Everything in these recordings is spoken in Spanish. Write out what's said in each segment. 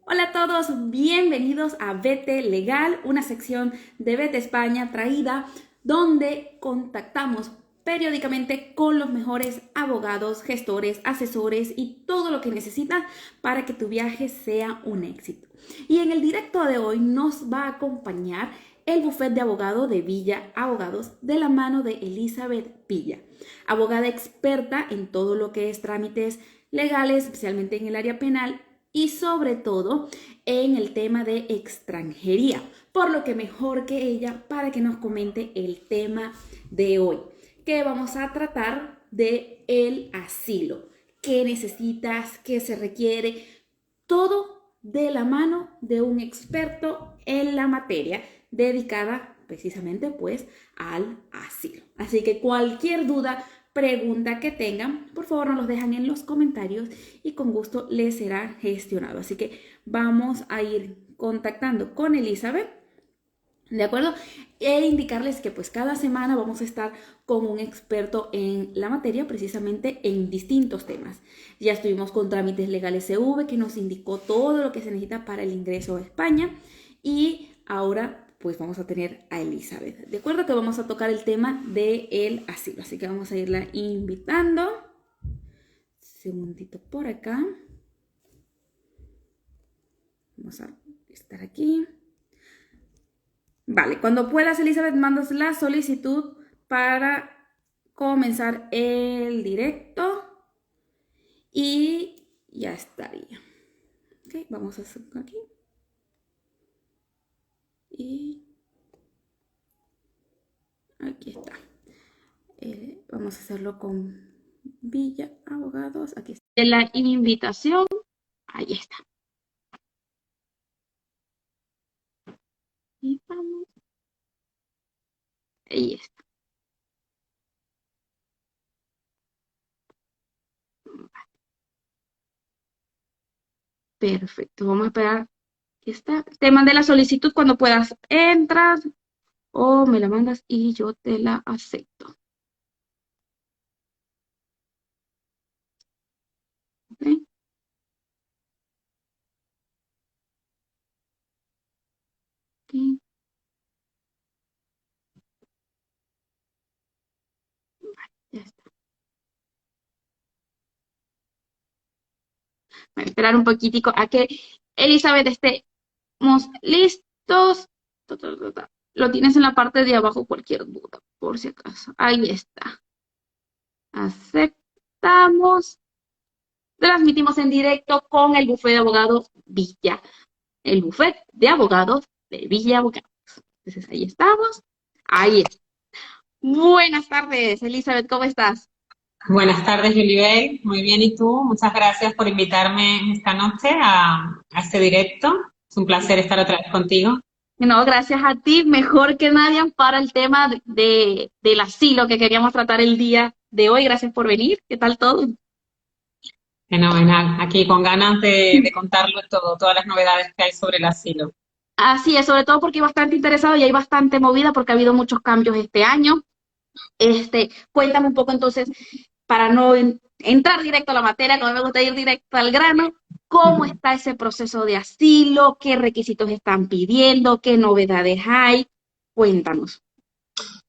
Hola a todos, bienvenidos a Vete Legal, una sección de Vete España traída donde contactamos periódicamente con los mejores abogados, gestores, asesores y todo lo que necesitas para que tu viaje sea un éxito. Y en el directo de hoy nos va a acompañar el bufete de abogado de Villa Abogados de la mano de Elizabeth Villa, abogada experta en todo lo que es trámites legales, especialmente en el área penal y sobre todo en el tema de extranjería, por lo que mejor que ella para que nos comente el tema de hoy, que vamos a tratar de el asilo, qué necesitas, qué se requiere, todo de la mano de un experto en la materia dedicada precisamente pues al asilo. Así que cualquier duda, pregunta que tengan, por favor nos los dejan en los comentarios y con gusto les será gestionado. Así que vamos a ir contactando con Elizabeth, ¿de acuerdo? E indicarles que pues cada semana vamos a estar con un experto en la materia, precisamente en distintos temas. Ya estuvimos con trámites legales CV, que nos indicó todo lo que se necesita para el ingreso a España, y ahora pues vamos a tener a Elizabeth. De acuerdo que vamos a tocar el tema del asilo, así que vamos a irla invitando. Segundito por acá. Vamos a estar aquí. Vale, cuando puedas, Elizabeth, mandas la solicitud para comenzar el directo y ya estaría. Ok, vamos a hacer aquí. Y aquí está. Vamos a hacerlo con Villa Abogados. Aquí está. La invitación. Ahí está. Y vamos. Ahí está. Perfecto. Vamos a esperar. Aquí está. Te mandé la solicitud cuando puedas. Entras o me la mandas y yo te la acepto. ¿Ok? Aquí. Ya está. Voy a esperar un poquitico a que Elizabeth estemos listos. Lo tienes en la parte de abajo, cualquier duda, por si acaso. Ahí está. Aceptamos. Transmitimos en directo con el bufete de abogados Villa. El bufete de abogados de Villa Abogados. Entonces ahí estamos. Ahí está. Buenas tardes, Elizabeth, ¿cómo estás? Buenas tardes, Yulibel. Muy bien, ¿y tú? Muchas gracias por invitarme esta noche a este directo. Es un placer estar otra vez contigo. No, gracias a ti, mejor que nadie para el tema del asilo que queríamos tratar el día de hoy. Gracias por venir. ¿Qué tal todo? Fenomenal. Aquí con ganas de contarlo todo, todas las novedades que hay sobre el asilo. Así es, sobre todo porque hay bastante interesado y hay bastante movida porque ha habido muchos cambios este año. Cuéntame un poco entonces, para no entrar directo a la materia, como me gusta ir directo al grano, ¿cómo está ese proceso de asilo? ¿Qué requisitos están pidiendo? ¿Qué novedades hay? Cuéntanos.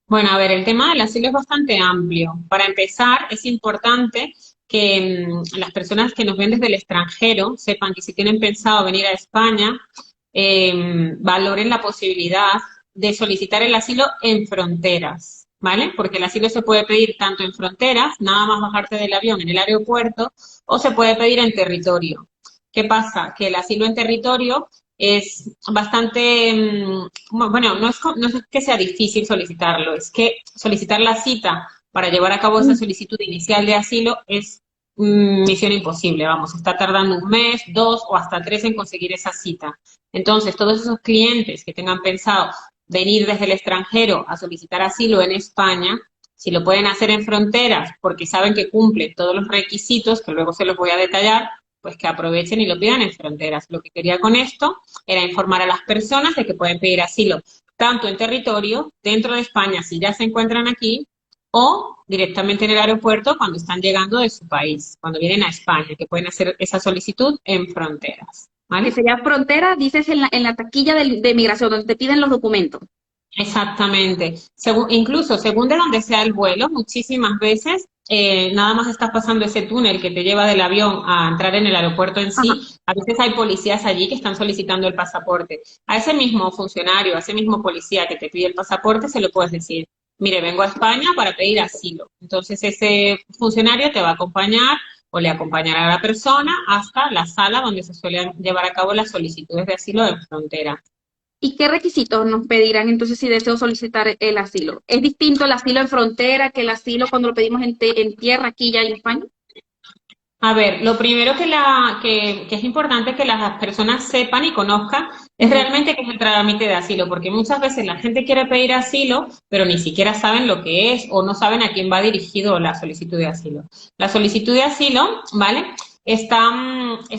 Bueno, a ver, el tema del asilo es bastante amplio. Para empezar, es importante que las personas que nos ven desde el extranjero sepan que si tienen pensado venir a España, valoren la posibilidad de solicitar el asilo en fronteras, ¿vale? Porque el asilo se puede pedir tanto en fronteras, nada más bajarte del avión en el aeropuerto, o se puede pedir en territorio. ¿Qué pasa? Que el asilo en territorio es bastante, bueno, no es que sea difícil solicitarlo, es que solicitar la cita para llevar a cabo esa solicitud inicial de asilo es misión imposible, vamos, está tardando un mes, dos o hasta tres en conseguir esa cita. Entonces, todos esos clientes que tengan pensado venir desde el extranjero a solicitar asilo en España, si lo pueden hacer en fronteras porque saben que cumple todos los requisitos, que luego se los voy a detallar, pues que aprovechen y lo pidan en fronteras. Lo que quería con esto era informar a las personas de que pueden pedir asilo tanto en territorio, dentro de España, si ya se encuentran aquí, o directamente en el aeropuerto cuando están llegando de su país, cuando vienen a España, que pueden hacer esa solicitud en fronteras. Que ¿vale? sería frontera, dices en la taquilla de migración, donde te piden los documentos. Exactamente. Incluso según de donde sea el vuelo, muchísimas veces nada más estás pasando ese túnel que te lleva del avión a entrar en el aeropuerto en Ajá. sí. A veces hay policías allí que están solicitando el pasaporte. A ese mismo funcionario, a ese mismo policía que te pide el pasaporte, se lo puedes decir, mire, vengo a España para pedir asilo. Entonces ese funcionario te va a acompañar o le acompañará a la persona hasta la sala donde se suelen llevar a cabo las solicitudes de asilo en frontera. ¿Y qué requisitos nos pedirán entonces si deseo solicitar el asilo? ¿Es distinto el asilo en frontera que el asilo cuando lo pedimos en tierra aquí ya en España? A ver, lo primero que es importante que las personas sepan y conozcan es Ujú. realmente qué es el trámite de asilo, porque muchas veces la gente quiere pedir asilo, pero ni siquiera saben lo que es o no saben a quién va dirigido la solicitud de asilo. La solicitud de asilo, ¿vale? Es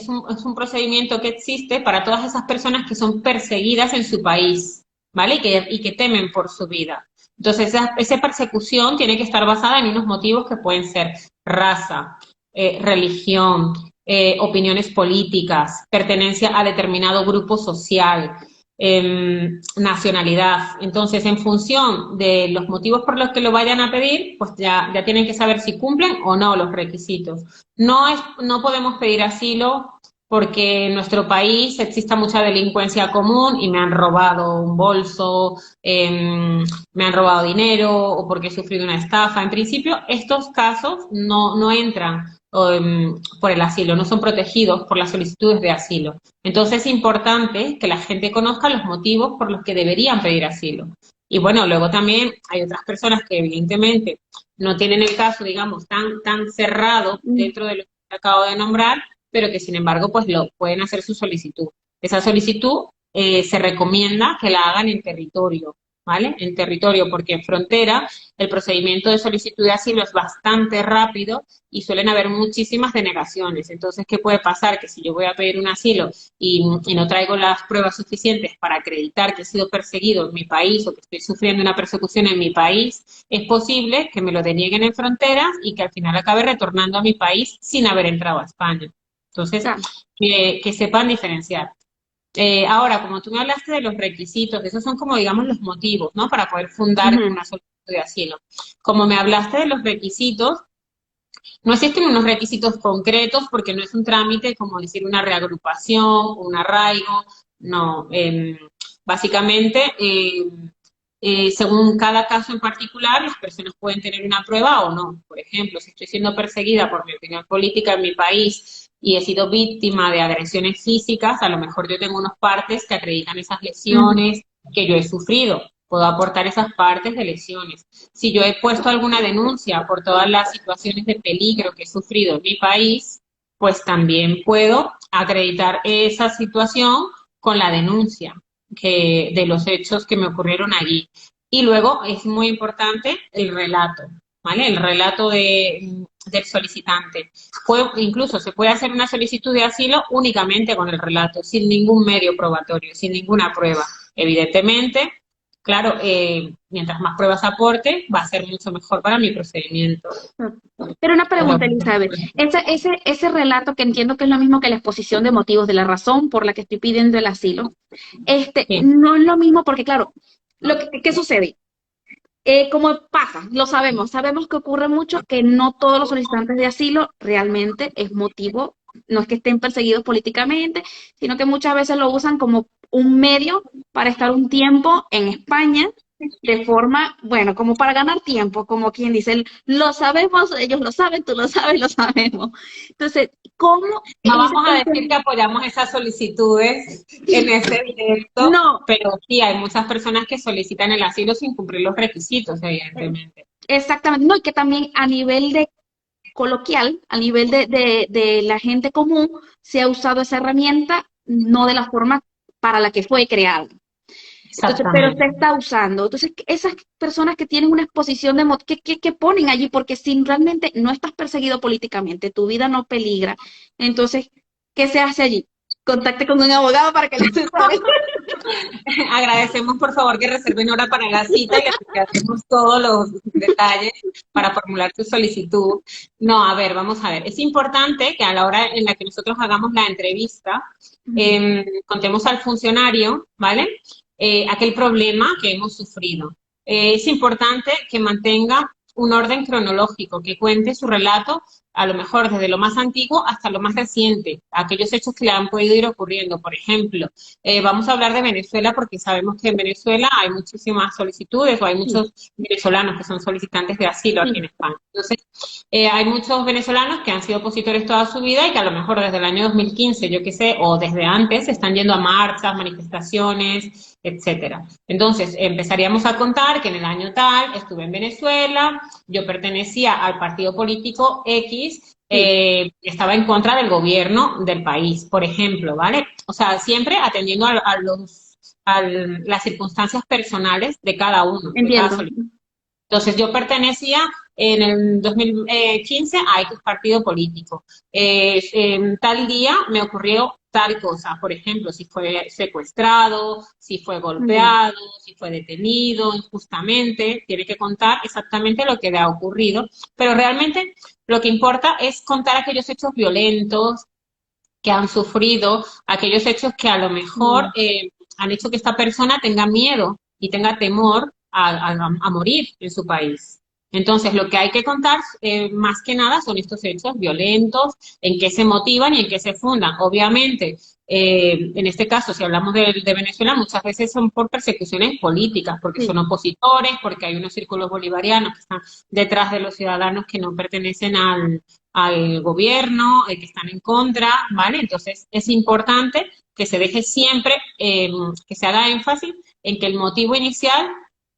un procedimiento que existe para todas esas personas que son perseguidas en su país, ¿vale? Y que temen por su vida. Entonces, esa persecución tiene que estar basada en unos motivos que pueden ser raza, religión, opiniones políticas, pertenencia a determinado grupo social, nacionalidad. Entonces, en función de los motivos por los que lo vayan a pedir, pues ya tienen que saber si cumplen o no los requisitos. No podemos pedir asilo porque en nuestro país exista mucha delincuencia común y me han robado un bolso, me han robado dinero o porque he sufrido una estafa. En principio, estos casos no entran por el asilo, no son protegidos por las solicitudes de asilo. Entonces es importante que la gente conozca los motivos por los que deberían pedir asilo. Y bueno, luego también hay otras personas que evidentemente no tienen el caso, digamos, tan cerrado Mm. dentro de lo que acabo de nombrar, pero que sin embargo pues lo pueden hacer su solicitud. Esa solicitud se recomienda que la hagan en territorio, ¿vale? En territorio, porque en frontera el procedimiento de solicitud de asilo es bastante rápido y suelen haber muchísimas denegaciones. Entonces, ¿qué puede pasar? Que si yo voy a pedir un asilo y no traigo las pruebas suficientes para acreditar que he sido perseguido en mi país o que estoy sufriendo una persecución en mi país, es posible que me lo denieguen en fronteras y que al final acabe retornando a mi país sin haber entrado a España. Entonces, Claro. que sepan diferenciar. Ahora, como tú me hablaste de los requisitos, esos son como, digamos, los motivos, ¿no? Para poder fundar Ujú. una solicitud de asilo. Como me hablaste de los requisitos, no existen unos requisitos concretos porque no es un trámite como decir una reagrupación, un arraigo, no. Básicamente, según cada caso en particular, las personas pueden tener una prueba o no. Por ejemplo, si estoy siendo perseguida por mi opinión política en mi país y he sido víctima de agresiones físicas, a lo mejor yo tengo unos partes que acreditan esas Ujú. lesiones que yo he sufrido. Puedo aportar esas partes de lesiones. Si yo he puesto alguna denuncia por todas las situaciones de peligro que he sufrido en mi país, pues también puedo acreditar esa situación con la denuncia de los hechos que me ocurrieron allí. Y luego es muy importante el relato, ¿vale? El relato del solicitante. Incluso se puede hacer una solicitud de asilo únicamente con el relato, sin ningún medio probatorio, sin ninguna prueba. Evidentemente, claro, mientras más pruebas aporte, va a ser mucho mejor para mi procedimiento. Pero una Pero, pregunta, Elizabeth. Ese relato que entiendo que es lo mismo que la exposición de motivos de la razón por la que estoy pidiendo el asilo, sí. no es lo mismo porque, claro, ¿qué sucede? Como pasa, lo sabemos que ocurre mucho que no todos los solicitantes de asilo realmente es motivo, no es que estén perseguidos políticamente, sino que muchas veces lo usan como un medio para estar un tiempo en España de forma, bueno, como para ganar tiempo, como quien dice, lo sabemos, ellos lo saben, tú lo sabes, lo sabemos. Entonces, ¿cómo No en ese vamos a caso? decir que apoyamos esas solicitudes en este directo, No, pero sí hay muchas personas que solicitan el asilo sin cumplir los requisitos, evidentemente. exactamente, no, y que también a nivel de coloquial, a nivel de la gente común, se ha usado esa herramienta no de la forma para la que fue creada. Entonces, pero se Exactamente. está usando. Entonces, esas personas que tienen una exposición de ¿qué ponen allí? Porque si realmente no estás perseguido políticamente, tu vida no peligra, entonces, ¿qué se hace allí? Contacte con un abogado para que le asesore. Agradecemos, por favor, que reserven hora para la cita y les explicaremos todos los detalles para formular tu solicitud. No, a ver, vamos a ver. Es importante que a la hora en la que nosotros hagamos la entrevista, contemos al funcionario, ¿vale? Aquel problema que hemos sufrido. Es importante que mantenga un orden cronológico, que cuente su relato a lo mejor desde lo más antiguo hasta lo más reciente, aquellos hechos que le han podido ir ocurriendo. Por ejemplo, vamos a hablar de Venezuela porque sabemos que en Venezuela hay muchísimas solicitudes o hay muchos venezolanos que son solicitantes de asilo aquí en España. Entonces, hay muchos venezolanos que han sido opositores toda su vida y que a lo mejor desde el año 2015, yo qué sé, o desde antes, están yendo a marchas, manifestaciones, etcétera. Entonces, empezaríamos a contar que en el año tal estuve en Venezuela, yo pertenecía al partido político X, estaba en contra del gobierno del país, por ejemplo, ¿vale? O sea, siempre atendiendo a las circunstancias personales de cada uno. Entiendo. Entonces, yo pertenecía en el 2015 a X partido político. Tal día me ocurrió tal cosa, por ejemplo, si fue secuestrado, si fue golpeado, si fue detenido injustamente, tiene que contar exactamente lo que le ha ocurrido, pero realmente lo que importa es contar aquellos hechos violentos que han sufrido, aquellos hechos que a lo mejor han hecho que esta persona tenga miedo y tenga temor a morir en su país. Entonces, lo que hay que contar más que nada son estos hechos violentos, en qué se motivan y en qué se fundan. Obviamente, en este caso, si hablamos de Venezuela, muchas veces son por persecuciones políticas, porque son opositores, porque hay unos círculos bolivarianos que están detrás de los ciudadanos que no pertenecen al gobierno, que están en contra, ¿vale? Entonces, es importante que se deje siempre, que se haga énfasis en que el motivo inicial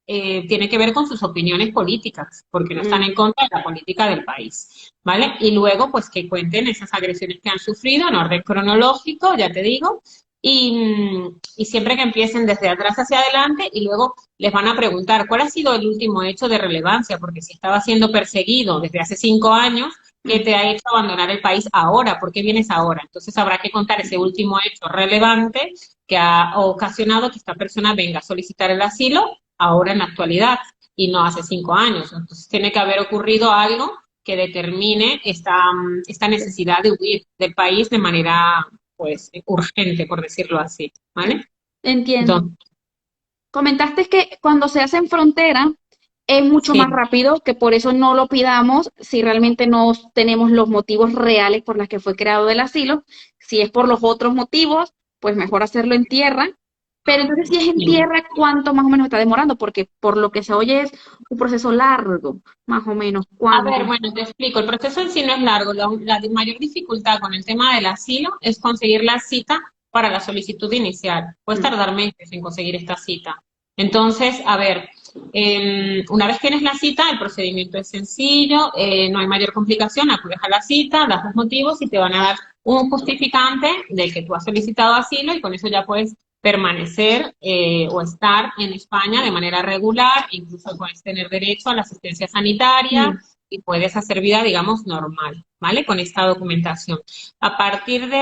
tiene que ver con sus opiniones políticas, porque no están en contra de la política del país, ¿vale? Y luego, pues, que cuenten esas agresiones que han sufrido en orden cronológico, ya te digo, y siempre que empiecen desde atrás hacia adelante y luego les van a preguntar cuál ha sido el último hecho de relevancia, porque si estaba siendo perseguido desde hace 5 años, ¿qué te ha hecho abandonar el país ahora? ¿Por qué vienes ahora? Entonces habrá que contar ese último hecho relevante que ha ocasionado que esta persona venga a solicitar el asilo ahora en la actualidad y no hace 5 años. Entonces tiene que haber ocurrido algo que determine esta necesidad de huir del país de manera, pues, urgente, por decirlo así, ¿vale? Entiendo. Entonces, Comentaste que cuando se hace en frontera es mucho más sí. rápido, que por eso no lo pidamos si realmente no tenemos los motivos reales por los que fue creado el asilo. Si es por los otros motivos, pues mejor hacerlo en tierra. Pero entonces, si es en tierra, ¿cuánto más o menos está demorando? Porque por lo que se oye es un proceso largo, más o menos. A ¿Cuánto? ver, bueno, te explico. El proceso en sí no es largo. La mayor dificultad con el tema del asilo es conseguir la cita para la solicitud inicial. Puedes tardar meses en conseguir esta cita. Entonces, a ver, una vez tienes la cita, el procedimiento es sencillo, no hay mayor complicación, acudes a la cita, das los motivos y te van a dar un justificante del que tú has solicitado asilo y con eso ya puedes permanecer o estar en España de manera regular, incluso puedes tener derecho a la asistencia sanitaria y puedes hacer vida, digamos, normal, ¿vale? Con esta documentación. A partir de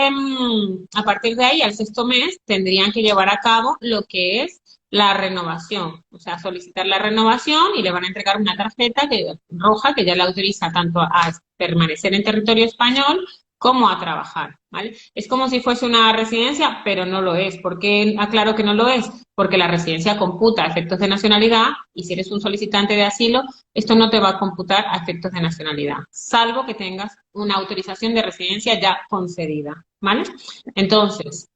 ahí, al 6.º mes, tendrían que llevar a cabo lo que es la renovación, o sea, solicitar la renovación y le van a entregar una tarjeta roja que ya le autoriza tanto a permanecer en territorio español como a trabajar, ¿vale? Es como si fuese una residencia, pero no lo es. ¿Por qué aclaro que no lo es? Porque la residencia computa a efectos de nacionalidad y si eres un solicitante de asilo, esto no te va a computar a efectos de nacionalidad, salvo que tengas una autorización de residencia ya concedida, ¿vale? Entonces,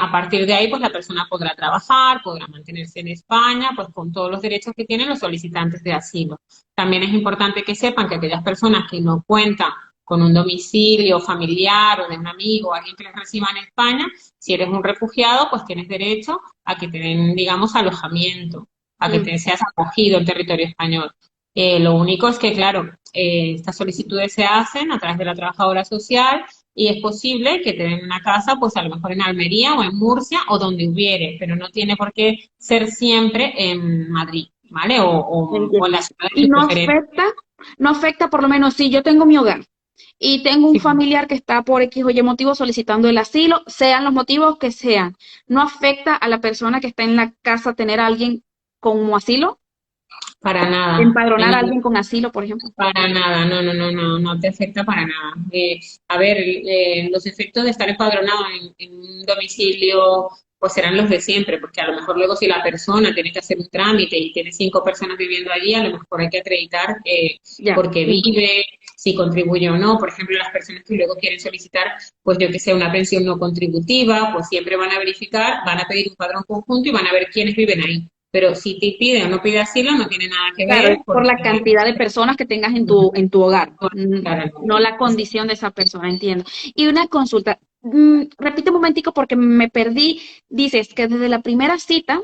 a partir de ahí, pues la persona podrá trabajar, podrá mantenerse en España, pues con todos los derechos que tienen los solicitantes de asilo. También es importante que sepan que aquellas personas que no cuentan con un domicilio familiar o de un amigo, alguien que les reciba en España, si eres un refugiado, pues tienes derecho a que te den, digamos, alojamiento, a que te seas acogido en territorio español. Lo único es que, claro, estas solicitudes se hacen a través de la trabajadora social y es posible que te den una casa, pues a lo mejor en Almería o en Murcia o donde hubiere, pero no tiene por qué ser siempre en Madrid, ¿vale? O en la ciudad de Y tu no preferencia. afecta, no afecta por lo menos si yo tengo mi hogar y tengo un Sí, familiar que está por X o Y motivo solicitando el asilo, sean los motivos que sean, ¿no afecta a la persona que está en la casa tener a alguien como asilo? para nada. Empadronar a alguien con asilo, por ejemplo. Para nada, no, no, no, no, no te afecta para nada. A ver, los efectos de estar empadronado en un domicilio, pues serán los de siempre, porque a lo mejor luego si la persona tiene que hacer un trámite y tiene 5 personas viviendo allí, a lo mejor hay que acreditar Ya. por qué vive, si contribuye o no. Por ejemplo, las personas que luego quieren solicitar, pues yo que sé, una pensión no contributiva, pues siempre van a verificar, van a pedir un padrón conjunto y van a ver quiénes viven ahí. Pero si te pide o no pide asilo, no tiene nada que Claro, es ver, por la porque cantidad de personas que tengas en tu hogar, claro, no la condición de esa persona, entiendo. Y una consulta, repite un momentico porque me perdí. Dices que desde la primera cita,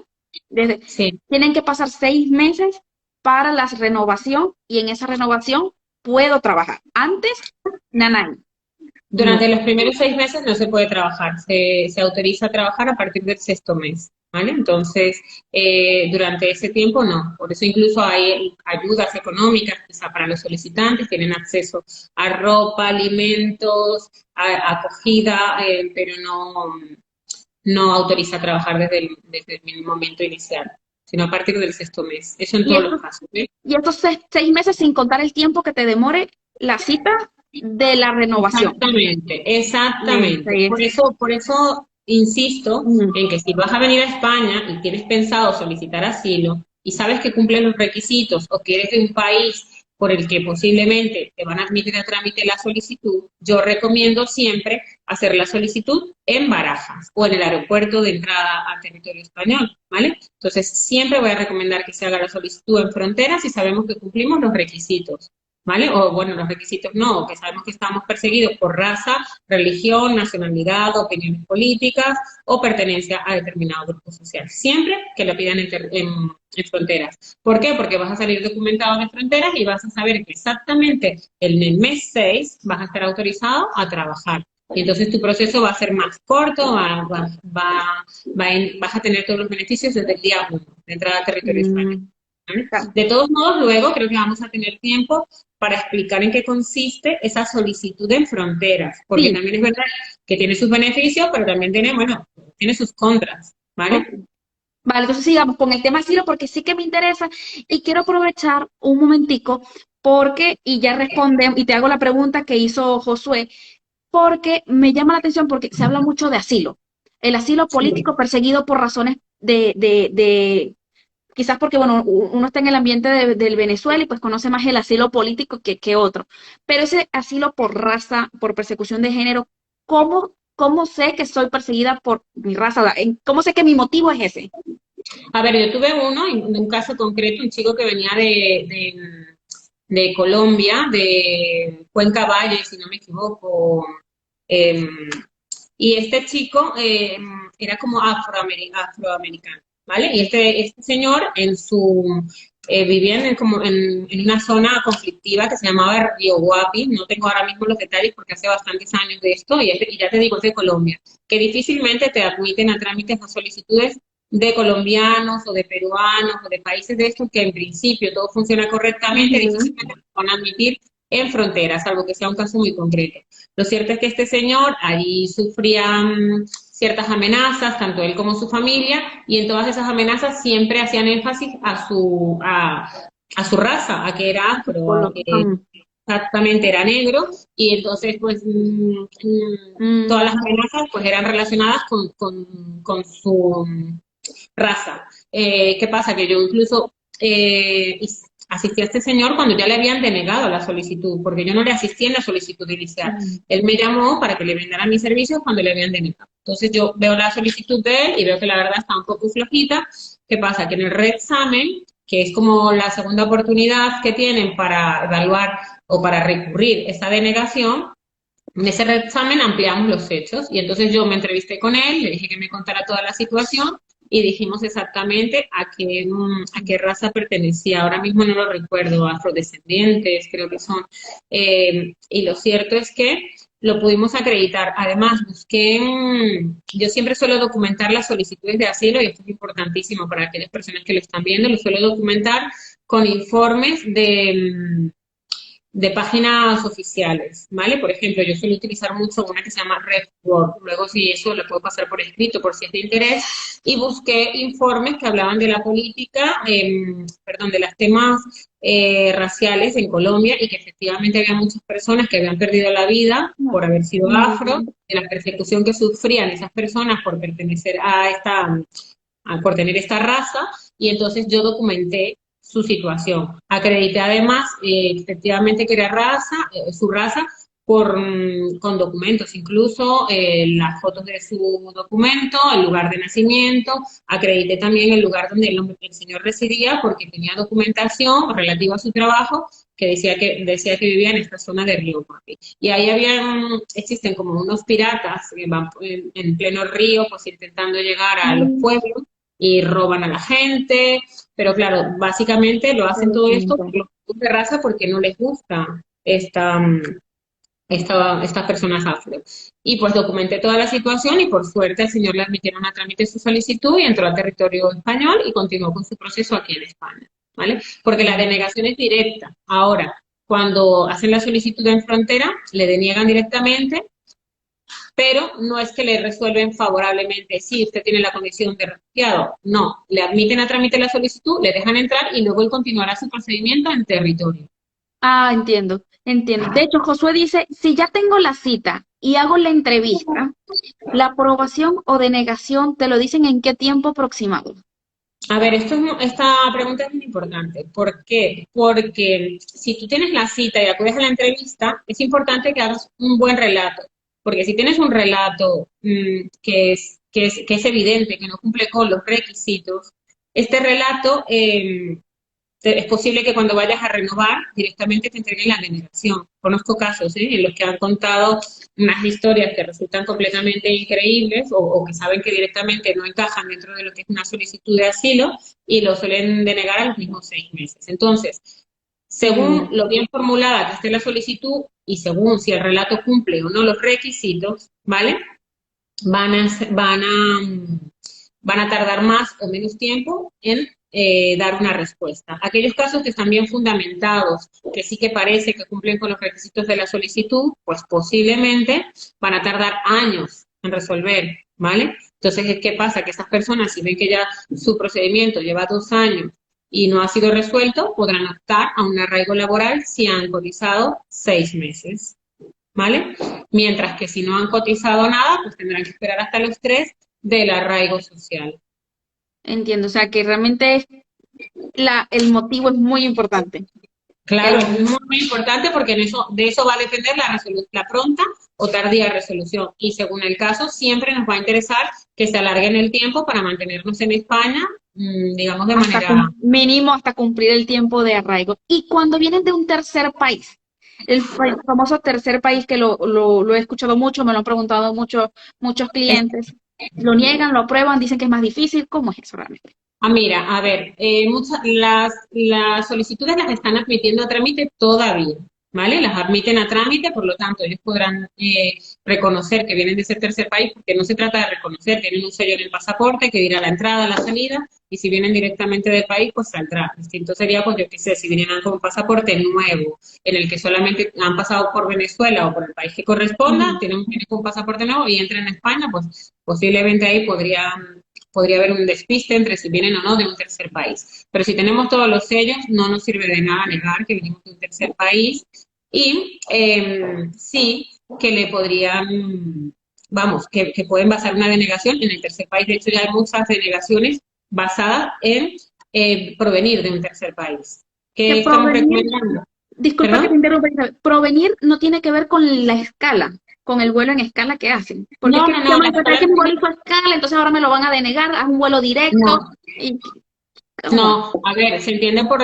desde, sí. tienen que pasar 6 meses para la renovación y en esa renovación puedo trabajar. Antes, nanay, Durante no. los primeros 6 meses no se puede trabajar, se autoriza a trabajar a partir del sexto mes, ¿vale? Entonces, durante ese tiempo no. Por eso incluso hay ayudas económicas, quizá para los solicitantes, tienen acceso a ropa, alimentos, a acogida, pero no autoriza a trabajar desde el momento inicial, sino a partir del sexto mes. Eso en Y todos los estos, casos, ¿eh? y estos 6 meses sin contar el tiempo que te demore la cita de la renovación. Exactamente, exactamente. Ese Por es. eso, por eso insisto Ujú. en que si vas a venir a España y tienes pensado solicitar asilo y sabes que cumple los requisitos o que eres de un país por el que posiblemente te van a admitir a trámite la solicitud, yo recomiendo siempre hacer la solicitud en Barajas o en el aeropuerto de entrada al territorio español, ¿vale? Entonces, siempre voy a recomendar que se haga la solicitud en fronteras si sabemos que cumplimos los requisitos. ¿Vale? O bueno, los requisitos no, o que sabemos que estamos perseguidos por raza, religión, nacionalidad, opiniones políticas o pertenencia a determinado grupo social. Siempre que lo pidan en fronteras. ¿Por qué? Porque vas a salir documentado de fronteras y vas a saber que exactamente en el mes 6 vas a estar autorizado a trabajar. Y entonces tu proceso va a ser más corto, vas a tener todos los beneficios desde el día 1 de entrada a territorio español. Mm, ¿Vale? claro. De todos modos, luego creo que vamos a tener tiempo para explicar en qué consiste esa solicitud en fronteras, porque Sí, también es verdad que tiene sus beneficios, pero también tiene, bueno, tiene sus contras, ok. ¿vale? Vale, entonces sigamos con el tema asilo porque sí que me interesa y quiero aprovechar un momentico porque, y ya responde, y te hago la pregunta que hizo Josué, porque me llama la atención porque se habla mucho de asilo. El asilo Sí. político perseguido por razones quizás porque, bueno, uno está en el ambiente del Venezuela y pues conoce más el asilo político que otro. Pero ese asilo por raza, por persecución de género, ¿cómo sé que soy perseguida por mi raza? ¿Cómo sé que mi motivo es ese? A ver, yo tuve uno, en un caso concreto, un chico que venía de Colombia, de Cuenca Valle, si no me equivoco, eh, y este chico era como afroamericano, ¿vale? Y este señor vivía en una zona conflictiva que se llamaba Río Guapi, no tengo ahora mismo los detalles porque hace bastantes años de esto, y ya te digo, es de Colombia, que difícilmente te admiten a trámites o solicitudes de colombianos o de peruanos o de países de estos que en principio todo funciona correctamente, Ujú. difícilmente te van a admitir en fronteras, salvo que sea un caso muy concreto. Lo cierto es que este señor allí sufría ciertas amenazas, tanto él como su familia, y en todas esas amenazas siempre hacían énfasis a su raza, a que era afro, a que exactamente era negro, y entonces pues todas las Mm, amenazas pues eran relacionadas con su raza. ¿Qué pasa? Que yo incluso asistí a este señor cuando ya le habían denegado la solicitud, porque yo no le asistí en la solicitud inicial. mm, Él me llamó para que le brindara mis servicios cuando le habían denegado. Entonces yo veo la solicitud de él y veo que la verdad está un poco flojita. ¿Qué pasa? Que en el reexamen, que es como la segunda oportunidad que tienen para evaluar o para recurrir esa denegación, en ese reexamen ampliamos los hechos y entonces yo me entrevisté con él, le dije que me contara toda la situación y dijimos exactamente a qué raza pertenecía. Ahora mismo no lo recuerdo, afrodescendientes creo que son. Y lo cierto es que lo pudimos acreditar. Además, yo siempre suelo documentar las solicitudes de asilo y esto es importantísimo para aquellas personas que lo están viendo, lo suelo documentar con informes de páginas oficiales, ¿vale? Por ejemplo, yo suelo utilizar mucho una que se llama RedWord, luego si eso lo puedo pasar por escrito por si es de interés, y busqué informes que hablaban de la política, perdón, de los temas raciales en Colombia y que efectivamente había muchas personas que habían perdido la vida por haber sido afro, de la persecución que sufrían esas personas por pertenecer a por tener esta raza, y entonces yo documenté su situación. Acredité además efectivamente que era su raza, con documentos, incluso las fotos de su documento, el lugar de nacimiento, acredité también el lugar donde el señor residía porque tenía documentación relativa a su trabajo que decía que vivía en esta zona de Río Mapi. Y ahí existen como unos piratas que van en pleno río, pues intentando llegar a los pueblos y roban a la gente, pero claro, básicamente lo hacen todo esto por los grupos de raza porque no les gusta estas personas afro. Y pues documenté toda la situación y por suerte al señor le admitieron a trámite su solicitud y entró al territorio español y continuó con su proceso aquí en España, ¿vale? Porque la denegación es directa. Ahora, cuando hacen la solicitud en frontera, le deniegan directamente, pero no es que le resuelven favorablemente, sí, usted tiene la condición de refugiado. No, le admiten a trámite la solicitud, le dejan entrar y luego él continuará su procedimiento en territorio. Ah, entiendo, entiendo. De hecho, Josué dice, si ya tengo la cita y hago la entrevista, la aprobación o denegación te lo dicen en qué tiempo aproximado. A ver, esta pregunta es muy importante. ¿Por qué? Porque si tú tienes la cita y acudes a la entrevista, es importante que hagas un buen relato. Porque si tienes un relato que es evidente, que no cumple con los requisitos, este relato es posible que cuando vayas a renovar directamente te entreguen la denegación. Conozco casos en los que han contado unas historias que resultan completamente increíbles o que saben que directamente no encajan dentro de lo que es una solicitud de asilo y lo suelen denegar a los mismos 6 meses. Entonces, según lo bien formulada que esté la solicitud y según si el relato cumple o no los requisitos, ¿vale? Van a, van a, van a tardar más o menos tiempo en dar una respuesta. Aquellos casos que están bien fundamentados, que sí que parece que cumplen con los requisitos de la solicitud, pues posiblemente van a tardar años en resolver, ¿vale? Entonces, ¿qué pasa? Que esas personas, si ven que ya su procedimiento lleva 2 años y no ha sido resuelto, podrán optar a un arraigo laboral si han cotizado 6 meses, ¿vale? Mientras que si no han cotizado nada, pues tendrán que esperar hasta los 3 del arraigo social. Entiendo, o sea que realmente el motivo es muy importante. Claro, es muy importante porque de eso va a depender la pronta o tardía resolución. Y según el caso, siempre nos va a interesar que se alargue en el tiempo para mantenernos en España, digamos, de manera... Mínimo hasta cumplir el tiempo de arraigo. Y cuando vienen de un tercer país, el famoso tercer país que lo he escuchado mucho, me lo han preguntado muchos clientes, lo niegan, lo aprueban, dicen que es más difícil. ¿Cómo es eso realmente? Mira, a ver, las solicitudes las están admitiendo a trámite todavía, ¿vale? Las admiten a trámite, por lo tanto, ellos podrán reconocer que vienen de ese tercer país, porque no se trata de reconocer, tienen un sello en el pasaporte que dirá la entrada, la salida, y si vienen directamente del país, pues saldrá. Distinto sería, pues yo qué sé, si vienen con un pasaporte nuevo, en el que solamente han pasado por Venezuela o por el país que corresponda, vienen con un pasaporte nuevo y entran a España, pues posiblemente ahí podría haber un despiste entre si vienen o no de un tercer país. Pero si tenemos todos los sellos, no nos sirve de nada negar que venimos de un tercer país y sí que le podrían, vamos, que pueden basar una denegación en el tercer país. De hecho, ya hay muchas denegaciones basadas en provenir de un tercer país. ¿Qué estamos recomendando? Disculpa que te interrumpa, Isabel. Provenir no tiene que ver con la escala, con el vuelo en escala que hacen. Porque No, es no, que no. que mi vuelo hizo escala, entonces ahora me lo van a denegar, a un vuelo directo. No. Y, No, a ver, se entiende por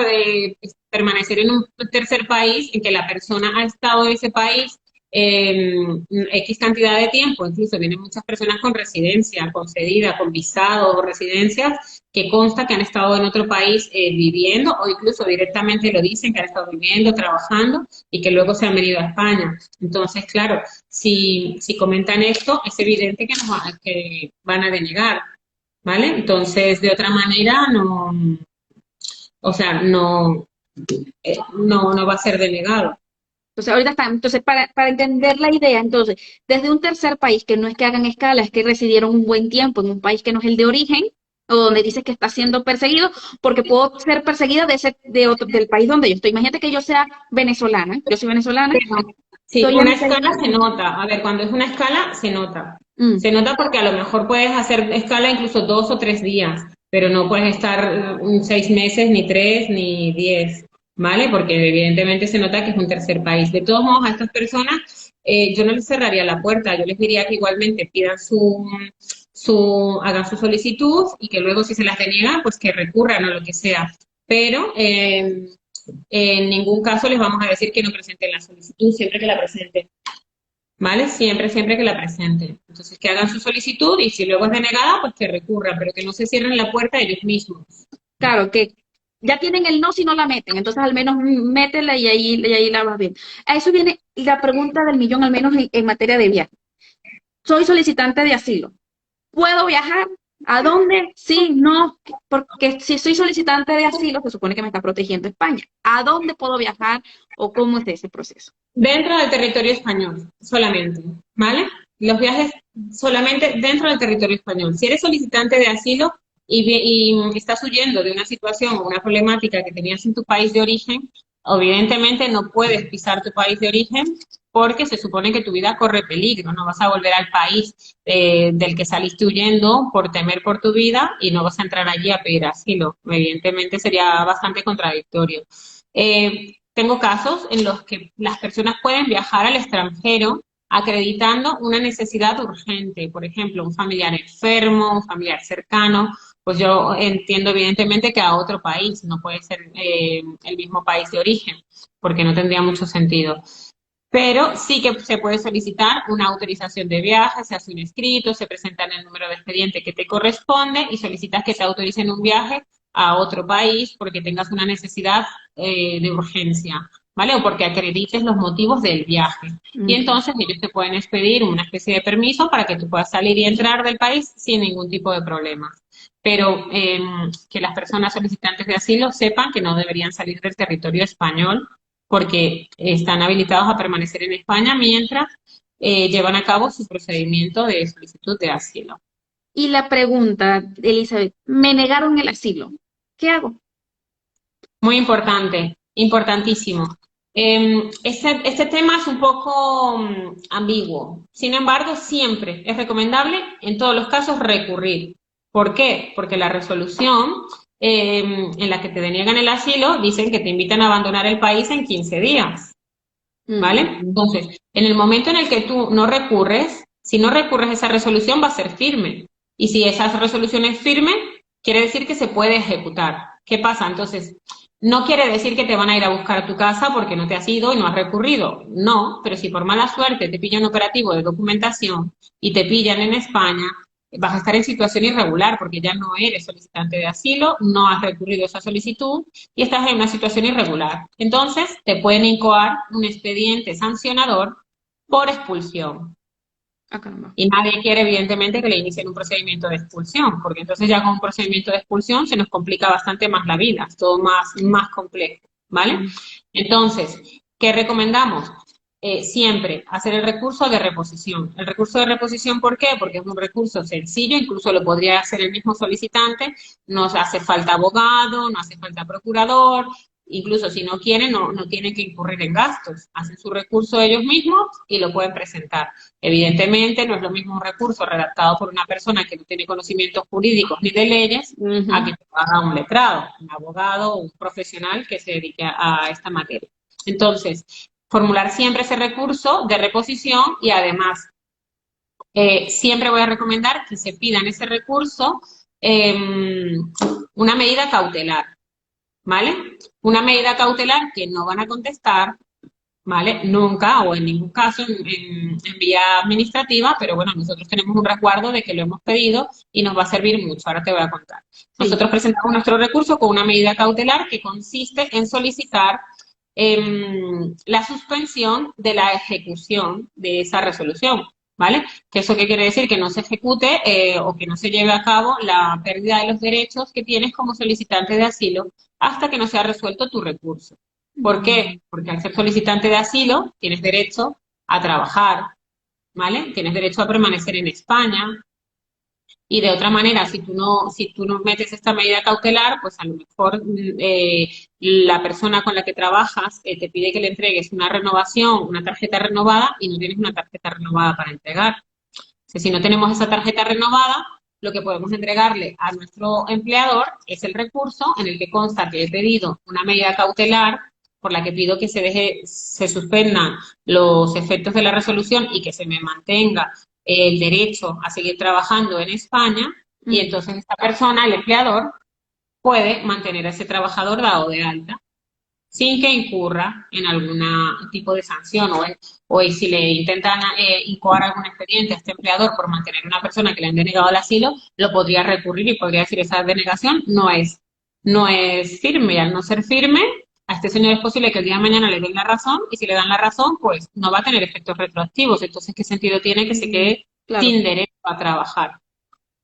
permanecer en un tercer país en que la persona ha estado en ese país X cantidad de tiempo, incluso vienen muchas personas con residencia concedida, con visado o residencias, que consta que han estado en otro país viviendo o incluso directamente lo dicen que han estado viviendo, trabajando y que luego se han venido a España. Entonces, claro, si comentan esto, es evidente que van a denegar. ¿Vale? Entonces, de otra manera, no, o sea, no va a ser denegado. Entonces, ahorita están, entonces, para entender la idea, entonces, desde un tercer país, que no es que hagan escala, es que residieron un buen tiempo en un país que no es el de origen, o donde dices que está siendo perseguido, porque puedo ser perseguida del país donde yo estoy. Imagínate que yo sea venezolana, yo soy venezolana, Pero, sí, estoy una en seis. escala se nota. A ver, cuando es una escala, se nota. Mm, Se nota porque a lo mejor puedes hacer escala incluso 2 o 3 días, pero no puedes estar 6 meses, ni 3, ni 10, ¿vale? Porque evidentemente se nota que es un tercer país. De todos modos, a estas personas yo no les cerraría la puerta, yo les diría que igualmente pidan hagan su solicitud y que luego si se las deniegan, pues que recurran o lo que sea. Pero en ningún caso les vamos a decir que no presenten la solicitud siempre que la presenten, ¿vale? Siempre, siempre que la presenten. Entonces, que hagan su solicitud y si luego es denegada, pues que recurran, pero que no se cierren la puerta ellos mismos. claro, que ya tienen el no si no la meten, entonces al menos métela y ahí la vas bien. A eso viene la pregunta del millón, al menos en materia de viaje. Soy solicitante de asilo. ¿Puedo viajar? ¿A dónde? Sí, no, porque si soy solicitante de asilo, se supone que me está protegiendo España. ¿A dónde puedo viajar o cómo es ese proceso? Dentro del territorio español, solamente, ¿vale? Los viajes solamente dentro del territorio español. Si eres solicitante de asilo y estás huyendo de una situación o una problemática que tenías en tu país de origen, evidentemente no puedes pisar tu país de origen porque se supone que tu vida corre peligro, no vas a volver al país del que saliste huyendo por temer por tu vida y no vas a entrar allí a pedir asilo. Evidentemente sería bastante contradictorio. Tengo casos en los que las personas pueden viajar al extranjero acreditando una necesidad urgente, por ejemplo, un familiar enfermo, un familiar cercano, pues yo entiendo evidentemente que a otro país, no puede ser el mismo país de origen, porque no tendría mucho sentido. Pero sí que se puede solicitar una autorización de viaje, se hace un escrito, se presenta en el número de expediente que te corresponde y solicitas que te autoricen un viaje a otro país porque tengas una necesidad de urgencia, ¿vale? O porque acredites los motivos del viaje. Y Mm. entonces ellos te pueden expedir una especie de permiso para que tú puedas salir y entrar del país sin ningún tipo de problema. Pero que las personas solicitantes de asilo sepan que no deberían salir del territorio español porque están habilitados a permanecer en España mientras llevan a cabo su procedimiento de solicitud de asilo. Y la pregunta, Elizabeth, me negaron el asilo. ¿Qué hago? Muy importante, importantísimo. Este tema es un poco ambiguo. Sin embargo, siempre es recomendable, en todos los casos, recurrir. ¿Por qué? Porque la resolución en la que te deniegan el asilo dicen que te invitan a abandonar el país en 15 días. ¿Vale? Entonces, en el momento en el que tú no recurres, si no recurres a esa resolución va a ser firme. Y si esa resolución es firme, quiere decir que se puede ejecutar. ¿Qué pasa? Entonces, no quiere decir que te van a ir a buscar a tu casa porque no te has ido y no has recurrido. No, pero si por mala suerte te pillan un operativo de documentación y te pillan en España, vas a estar en situación irregular porque ya no eres solicitante de asilo, no has recurrido a esa solicitud y estás en una situación irregular. Entonces, te pueden incoar un expediente sancionador por expulsión. Ah, caramba. Y nadie quiere, evidentemente, que le inicien un procedimiento de expulsión, porque entonces ya con un procedimiento de expulsión se nos complica bastante más la vida, es todo más complejo, ¿vale? Entonces, ¿qué recomendamos? Siempre hacer el recurso de reposición. El recurso de reposición, ¿por qué? Porque es un recurso sencillo, incluso lo podría hacer el mismo solicitante, no hace falta abogado, no hace falta procurador, incluso si no quieren, no tienen que incurrir en gastos, hacen su recurso ellos mismos y lo pueden presentar. Evidentemente, no es lo mismo un recurso redactado por una persona que no tiene conocimientos jurídicos ni de leyes, a que lo haga un letrado, un abogado o un profesional que se dedique a esta materia. Entonces, formular siempre ese recurso de reposición y además siempre voy a recomendar que se pida en ese recurso una medida cautelar, ¿vale? Una medida cautelar que no van a contestar, ¿vale? Nunca o en ningún caso en vía administrativa, pero bueno, nosotros tenemos un resguardo de que lo hemos pedido y nos va a servir mucho. Ahora te voy a contar. Nosotros presentamos nuestro recurso con una medida cautelar que consiste en solicitar la suspensión de la ejecución de esa resolución, ¿vale? Que eso qué quiere decir que no se ejecute o que no se lleve a cabo la pérdida de los derechos que tienes como solicitante de asilo hasta que no sea resuelto tu recurso. ¿Por qué? Porque al ser solicitante de asilo tienes derecho a trabajar, ¿vale? Tienes derecho a permanecer en España. Y de otra manera, si tú no metes esta medida cautelar, pues a lo mejor la persona con la que trabajas te pide que le entregues una renovación, una tarjeta renovada, y no tienes una tarjeta renovada para entregar. O sea, si no tenemos esa tarjeta renovada, lo que podemos entregarle a nuestro empleador es el recurso en el que consta que he pedido una medida cautelar por la que pido que se suspendan los efectos de la resolución y que se me mantenga el derecho a seguir trabajando en España, y entonces esta persona, el empleador, puede mantener a ese trabajador dado de alta sin que incurra en algún tipo de sanción o si le intentan incoar algún expediente a este empleador por mantener a una persona que le han denegado el asilo, lo podría recurrir y podría decir esa denegación no es firme, y al no ser firme, a este señor es posible que el día de mañana le den la razón, y si le dan la razón, pues no va a tener efectos retroactivos. Entonces, ¿qué sentido tiene que se quede Claro, sin derecho a trabajar?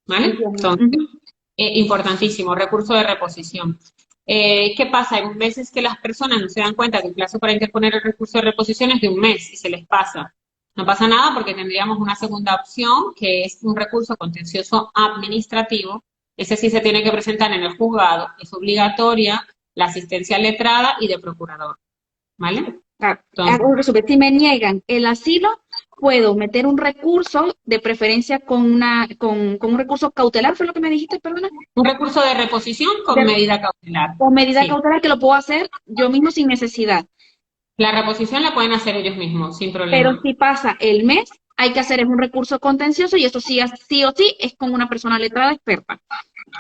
¿Vale? entiendo. Entonces, importantísimo, recurso de reposición. ¿Qué pasa? Hay veces que las personas no se dan cuenta que el plazo para interponer el recurso de reposición es de un mes y se les pasa. No pasa nada porque tendríamos una segunda opción, que es un recurso contencioso administrativo. Ese sí se tiene que presentar en el juzgado. Es obligatoria la asistencia letrada y de procurador. ¿Vale? Claro, Entonces, hago un resumen. Si me niegan el asilo, puedo meter un recurso, de preferencia con un recurso cautelar, ¿fue lo que me dijiste, perdona? un recurso de reposición con De- medida cautelar. o medida Sí. cautelar que lo puedo hacer yo mismo sin necesidad. La reposición la pueden hacer ellos mismos, sin Pero problema. si pasa el mes, hay que hacer es un recurso contencioso, y eso sí, sí o sí es con una persona letrada experta.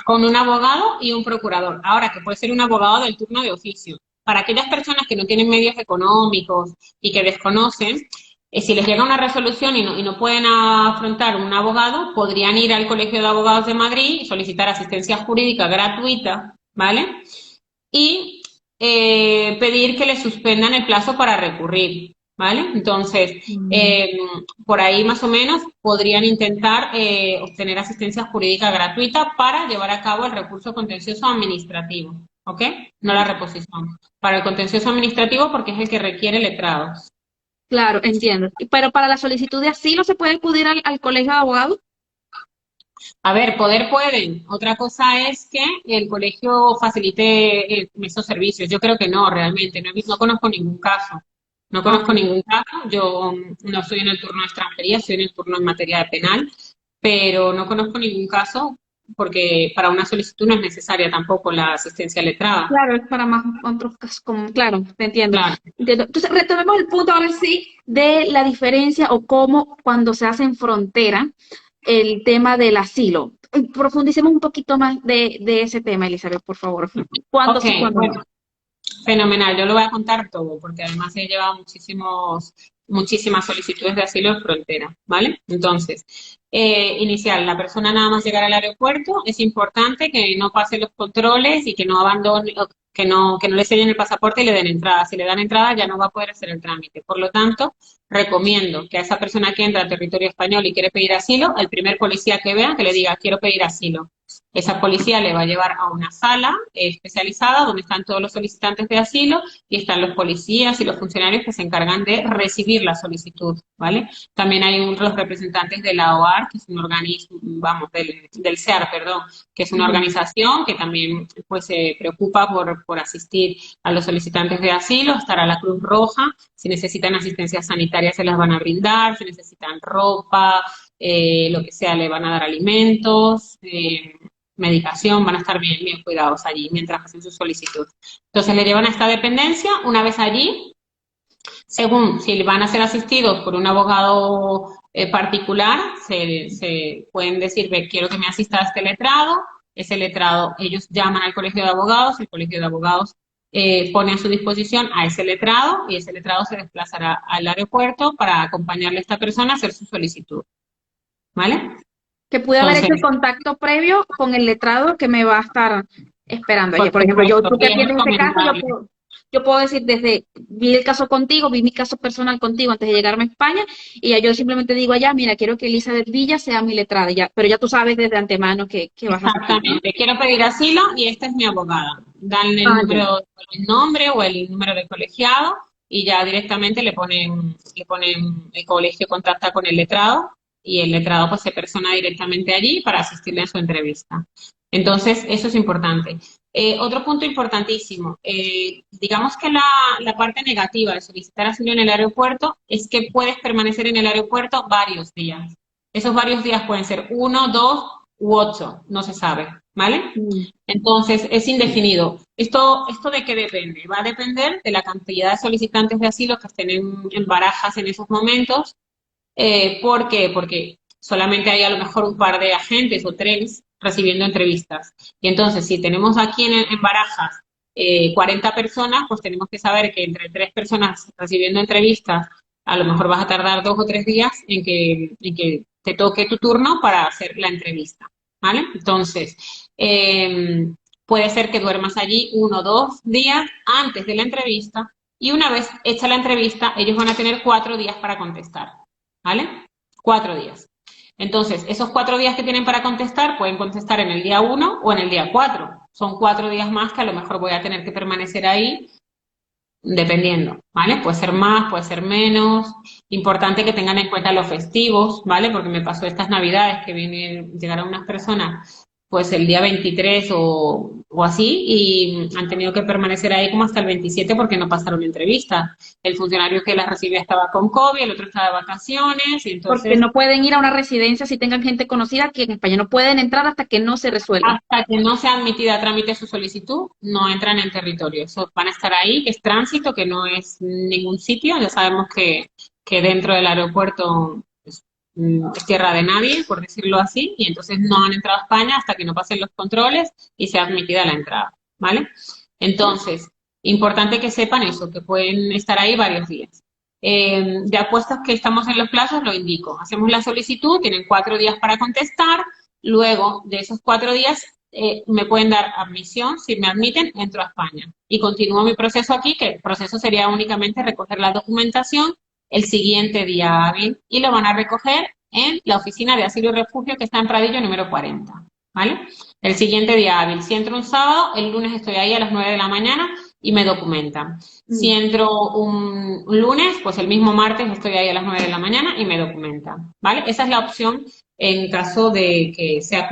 Con un abogado y un procurador. Ahora, que puede ser un abogado del turno de oficio. Para aquellas personas que no tienen medios económicos y que desconocen, si les llega una resolución y no pueden afrontar un abogado, podrían ir al Colegio de Abogados de Madrid y solicitar asistencia jurídica gratuita, ¿vale? Y pedir que les suspendan el plazo para recurrir, ¿vale? Entonces, por ahí más o menos podrían intentar obtener asistencia jurídica gratuita para llevar a cabo el recurso contencioso administrativo, ¿ok? No la reposición. Para el contencioso administrativo, porque es el que requiere letrados. Claro, entiendo. Pero para la solicitud de asilo se puede acudir al colegio de abogados. A ver, poder pueden. Otra cosa es que el colegio facilite esos servicios. Yo creo que no, realmente. No conozco ningún caso. No Ah, conozco ningún caso. Yo no estoy en el turno de extranjería, estoy en el turno en materia de penal, pero no conozco ningún caso porque para una solicitud no es necesaria tampoco la asistencia letrada. claro, es para más otros casos, como, claro, te entiendo. Claro. Entiendo. Entonces, retomemos el punto ahora sí de la diferencia o cómo cuando se hace en frontera el tema del asilo. Profundicemos un poquito más de ese tema, Elizabeth, por favor. ¿Cuándo Ok, sí, cuándo no? bueno. Fenomenal, yo lo voy a contar todo, porque además he llevado muchísimas solicitudes de asilo en frontera, ¿vale? Entonces, inicial, la persona nada más llegar al aeropuerto, es importante que no pase los controles y que no abandone, o que no le sellen el pasaporte y le den entrada. Si le dan entrada ya no va a poder hacer el trámite. Por lo tanto, recomiendo que a esa persona que entra al territorio español y quiere pedir asilo, el primer policía que vea que le diga quiero pedir asilo. Esa policía le va a llevar a una sala especializada donde están todos los solicitantes de asilo y están los policías y los funcionarios que se encargan de recibir la solicitud, ¿vale? También hay los representantes de la OAR, que es un organismo, vamos, del SEAR, perdón, que es una organización que también pues se preocupa por asistir a los solicitantes de asilo. Estará la Cruz Roja, si necesitan asistencia sanitaria se las van a brindar, si necesitan ropa, lo que sea, le van a dar alimentos, medicación, van a estar bien cuidados allí mientras hacen su solicitud. Entonces le llevan a esta dependencia. Una vez allí, según si van a ser asistidos por un abogado particular, se pueden decir, quiero que me asista a este letrado. Ese letrado, ellos llaman al colegio de abogados, el colegio de abogados pone a su disposición a ese letrado, y ese letrado se desplazará al aeropuerto para acompañarle a esta persona a hacer su solicitud, ¿vale? Que pude haber hecho el Entonces, contacto previo con el letrado que me va a estar esperando allí. por Por ejemplo, supuesto, tú que y es atiendes este caso, recomendable. yo puedo decir vi el caso contigo, vi mi caso personal contigo antes de llegarme a España, y ya yo simplemente digo allá, mira, quiero que Elizabeth Villa sea mi letrada, ya, pero ya tú sabes desde antemano que vas a asistir, ¿no? Exactamente, quiero pedir asilo y esta es mi abogada. dan Ah, ya. el nombre o el número del colegiado y ya directamente le ponen el colegio contacta con el letrado y el letrado pues se persona directamente allí para asistirle a su entrevista. Entonces, eso es importante. Otro punto importantísimo, digamos que la parte negativa de solicitar asilo en el aeropuerto es que puedes permanecer en el aeropuerto varios días. Esos varios días pueden ser 1, 2 u 8, no se sabe, ¿vale? Mm. Entonces, es indefinido. ¿Esto de qué depende? Va a depender de la cantidad de solicitantes de asilo que estén en barajas en esos momentos. ¿Por qué? Porque solamente hay a lo mejor un par de agentes o tres recibiendo entrevistas. Y entonces, si tenemos aquí en Barajas 40 personas, pues tenemos que saber que entre tres personas recibiendo entrevistas, a lo mejor vas a tardar 2 o 3 días en que te toque tu turno para hacer la entrevista. ¿Vale? Entonces, puede ser que duermas allí 1 o 2 días antes de la entrevista y una vez hecha la entrevista, ellos van a tener 4 días para contestar. ¿Vale? 4 días. Entonces, esos 4 días que tienen para contestar, pueden contestar en el día 1 o en el día 4. Son 4 días más que a lo mejor voy a tener que permanecer ahí dependiendo, ¿vale? Puede ser más, puede ser menos. Importante que tengan en cuenta los festivos, ¿vale? Porque me pasó estas navidades que llegaron unas personas pues el día 23 o así y han tenido que permanecer ahí como hasta el 27 porque no pasaron entrevista. El funcionario que las recibía estaba con COVID, el otro estaba de vacaciones y Porque entonces no pueden ir a una residencia si tengan gente conocida que en España no pueden entrar hasta que no se resuelva. hasta que no sea admitida a trámite su solicitud, no entran en territorio. Eso van a estar ahí, que es tránsito, que no es ningún sitio. Ya sabemos que dentro del aeropuerto es tierra de nadie, por decirlo así, y entonces no han entrado a España hasta que no pasen los controles y sea admitida la entrada, ¿vale? Entonces, importante que sepan eso, que pueden estar ahí varios días. Ya puestos que estamos en los plazos, lo indico. Hacemos la solicitud, tienen 4 días para contestar. Luego de esos 4 días, me pueden dar admisión. Si me admiten, entro a España. Y continúo mi proceso aquí, que el proceso sería únicamente recoger la documentación el siguiente día hábil y lo van a recoger en la oficina de asilo y refugio que está en Pradillo número 40. ¿Vale? El siguiente día hábil. Si entro un sábado, el lunes estoy ahí a las 9 de la mañana y me documentan. Si Mm. entro un lunes, pues el mismo martes estoy ahí a las 9 de la mañana y me documentan. ¿Vale? Esa es la opción en caso de que sea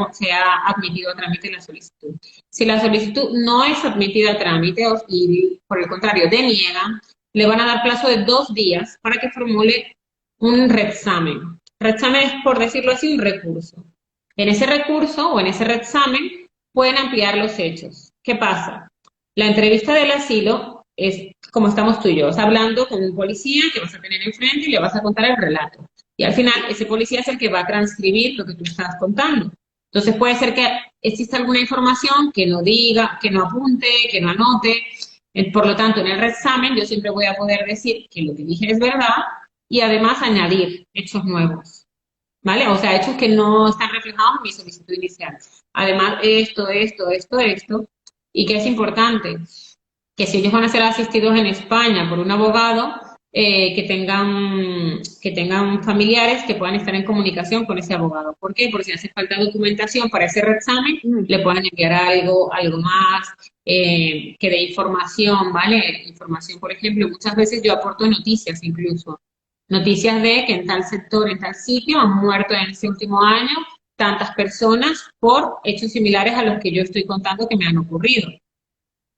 admitido a trámite la solicitud. Si la solicitud no es admitida a trámite y por el contrario deniega, le van a dar plazo de 2 días para que formule un reexamen. Reexamen es, por decirlo así, un recurso. En ese recurso o en ese reexamen pueden ampliar los hechos. ¿Qué pasa? La entrevista del asilo es como estamos tú y yo, hablando con un policía que vas a tener enfrente y le vas a contar el relato. Y al final ese policía es el que va a transcribir lo que tú estás contando. Entonces puede ser que exista alguna información que no diga, que no apunte, que no anote. Por lo tanto, en el reexamen yo siempre voy a poder decir que lo que dije es verdad y además añadir hechos nuevos, ¿vale? O sea, hechos que no están reflejados en mi solicitud inicial. Además, esto, y que es importante, que si ellos van a ser asistidos en España por un abogado, que tengan familiares que puedan estar en comunicación con ese abogado. ¿Por qué? Porque si hace falta documentación para ese reexamen, Mm. le pueden enviar algo más, que dé información, ¿vale? Información, por ejemplo, muchas veces yo aporto noticias incluso. Noticias de que en tal sector, en tal sitio, han muerto en ese último año tantas personas por hechos similares a los que yo estoy contando que me han ocurrido.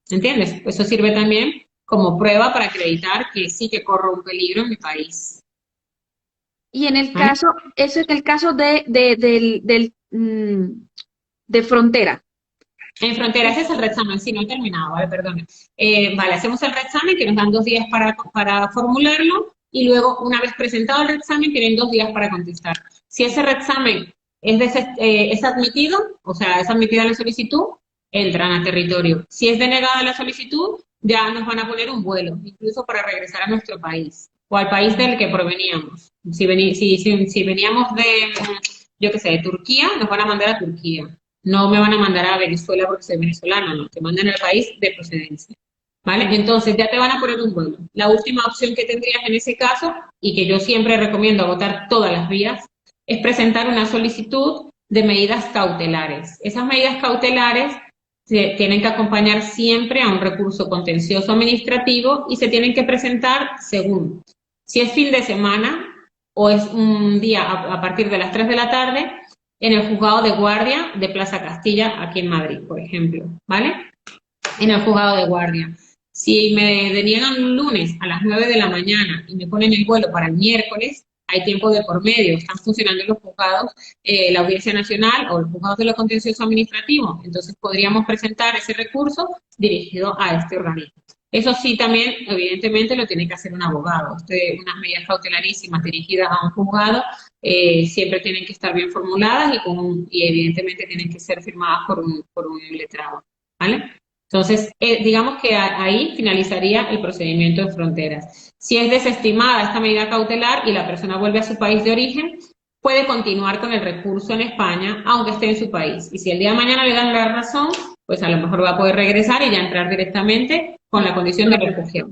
¿Entiendes? Eso sirve también como prueba para acreditar que sí que corro un peligro en mi país. Y en el ¿Vale? caso, eso es el caso de frontera. En frontera, ese es el reexamen, sí, no he terminado, ¿vale? Perdón. Vale, hacemos el reexamen, que nos dan 2 días para formularlo, y luego, una vez presentado el reexamen, tienen 2 días para contestar. Si ese reexamen es admitido, o sea, es admitida la solicitud, entran a territorio. Si es denegada la solicitud, ya nos van a poner un vuelo, incluso para regresar a nuestro país, o al país del que proveníamos. Si veníamos de, yo qué sé, de Turquía, nos van a mandar a Turquía. No me van a mandar a Venezuela porque soy venezolana, no, te mandan al país de procedencia. ¿Vale? Entonces ya te van a poner un vuelo. La última opción que tendrías en ese caso, y que yo siempre recomiendo agotar todas las vías, es presentar una solicitud de medidas cautelares. Esas medidas cautelares se tienen que acompañar siempre a un recurso contencioso administrativo y se tienen que presentar según si es fin de semana o es un día a partir de las 3 de la tarde en el juzgado de guardia de Plaza Castilla, aquí en Madrid, por ejemplo, ¿vale? En el juzgado de guardia. Si me deniegan un lunes a las 9 de la mañana y me ponen el vuelo para el miércoles, hay tiempo de por medio, están funcionando los juzgados, la Audiencia Nacional o los juzgados de lo contencioso administrativo. Entonces podríamos presentar ese recurso dirigido a este organismo. Eso sí, también, evidentemente, lo tiene que hacer un abogado. Unas medidas cautelarísimas dirigidas a un juzgado siempre tienen que estar bien formuladas y evidentemente tienen que ser firmadas por un letrado, ¿vale? Entonces, digamos que ahí finalizaría el procedimiento de fronteras. Si es desestimada esta medida cautelar y la persona vuelve a su país de origen, puede continuar con el recurso en España, aunque esté en su país. Y si el día de mañana le dan la razón, pues a lo mejor va a poder regresar y ya entrar directamente con la condición de refugiado.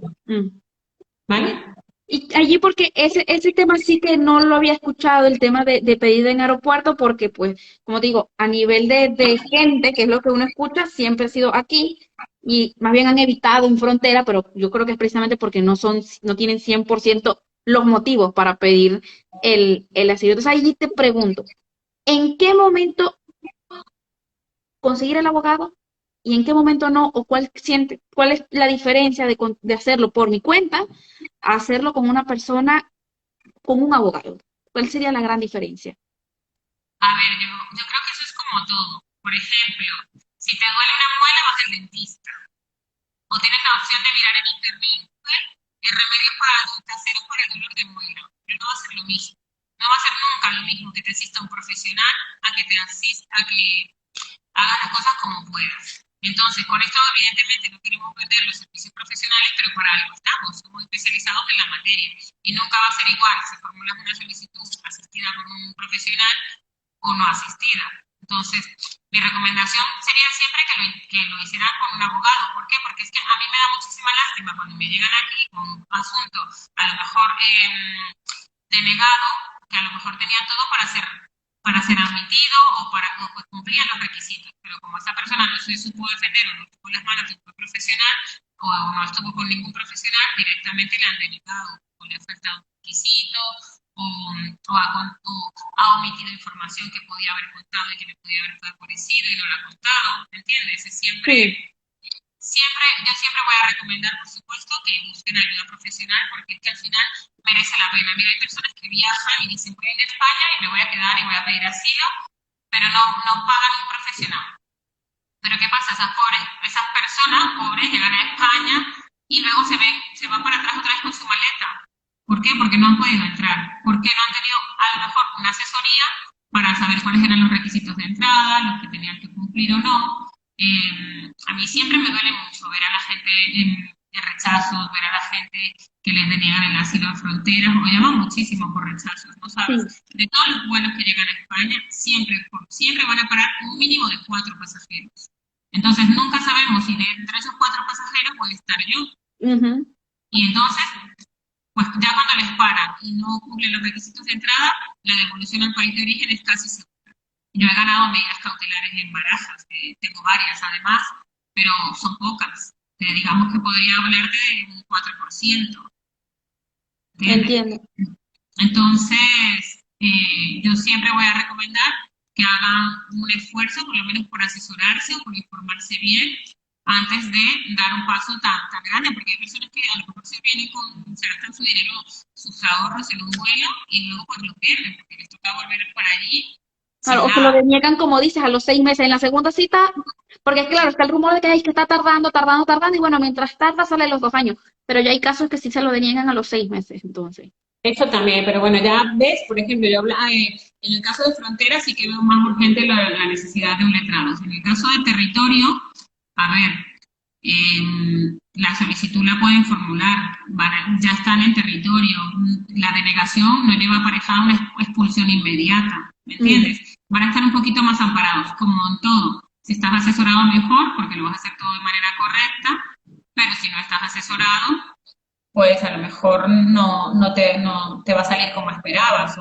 ¿Vale? Y allí porque ese tema sí que no lo había escuchado, el tema de pedido en aeropuerto, porque pues, como digo, a nivel de gente, que es lo que uno escucha, siempre ha sido aquí, y más bien han evitado en frontera, pero yo creo que es precisamente porque no tienen 100% los motivos para pedir el asilo. Entonces allí te pregunto, ¿en qué momento conseguir el abogado y en qué momento no? ¿O cuál es la diferencia de hacerlo por mi cuenta a hacerlo con una persona, con un abogado? ¿Cuál sería la gran diferencia? A ver, yo creo que eso es como todo. Por ejemplo, si te duele una muela, vas al dentista. O tienes la opción de mirar en internet en Google el remedio casero para el dolor de muela. Pero no va a ser lo mismo. No va a ser nunca lo mismo que te asista un profesional a que te asista, a que hagas las cosas como puedas. Entonces, con esto evidentemente no queremos vender los servicios profesionales, pero para algo estamos, somos especializados en la materia y nunca va a ser igual si formulas una solicitud asistida por un profesional o no asistida. Entonces, mi recomendación sería siempre que lo hicieran con un abogado. ¿Por qué? Porque es que a mí me da muchísima lástima cuando me llegan aquí con un asunto a lo mejor denegado, que a lo mejor tenía todo para ser admitido o pues cumplían los requisitos, pero como esa persona no se supo defender o no tuvo las manos de un profesional o no estuvo con ningún profesional, directamente le han denegado o le ha faltado un requisito o ha omitido información que podía haber contado y que me podía haber favorecido y no lo ha contado, ¿me entiendes? Yo siempre voy a recomendar, por supuesto, que busquen ayuda profesional porque es que al final merece la pena. Mira, hay personas que viajan y dicen, voy a ir a España y me voy a quedar y voy a pedir asilo, pero no pagan un profesional. Pero ¿qué pasa? Esas personas pobres llegan a España y luego se van para atrás otra vez con su maleta. ¿Por qué? Porque no han podido entrar. Porque no han tenido a lo mejor una asesoría para saber cuáles eran los requisitos de entrada, los que tenían que cumplir o no. A mí siempre me duele mucho ver a la gente en rechazos, ver a la gente que les deniegan el asilo en fronteras, me llaman muchísimo por rechazos, ¿no sabes? De todos los vuelos que llegan a España, siempre van a parar un mínimo de 4 pasajeros. Entonces nunca sabemos si de entre esos 4 pasajeros puede estar yo. Y entonces, pues ya cuando les paran y no cumplen los requisitos de entrada, la devolución al país de origen es casi segura. Yo he ganado medidas cautelares en Barajas, tengo varias además, pero son pocas. Digamos que podría hablar de un 4%. Entiendo. Entonces, yo siempre voy a recomendar que hagan un esfuerzo, por lo menos por asesorarse o por informarse bien antes de dar un paso tan grande, porque hay personas que a lo mejor se gastan su dinero, sus ahorros en un vuelo y luego pues lo pierden, porque les toca volver para allí. Claro, o que lo deniegan, como dices, a los 6 meses en la segunda cita, porque claro, está el rumor de que está tardando, y bueno, mientras tarda sale los 2 años, pero ya hay casos que sí se lo deniegan a los 6 meses, entonces. Eso también, pero bueno, ya ves, por ejemplo, en el caso de frontera sí que veo más urgente la necesidad de un letrado. En el caso de territorio, a ver, la solicitud la pueden formular, ya están en territorio, la denegación no lleva aparejada una expulsión inmediata, ¿me entiendes? Van a estar un poquito más amparados, como en todo. Si estás asesorado mejor, porque lo vas a hacer todo de manera correcta, pero si no estás asesorado, pues a lo mejor no te va a salir como esperabas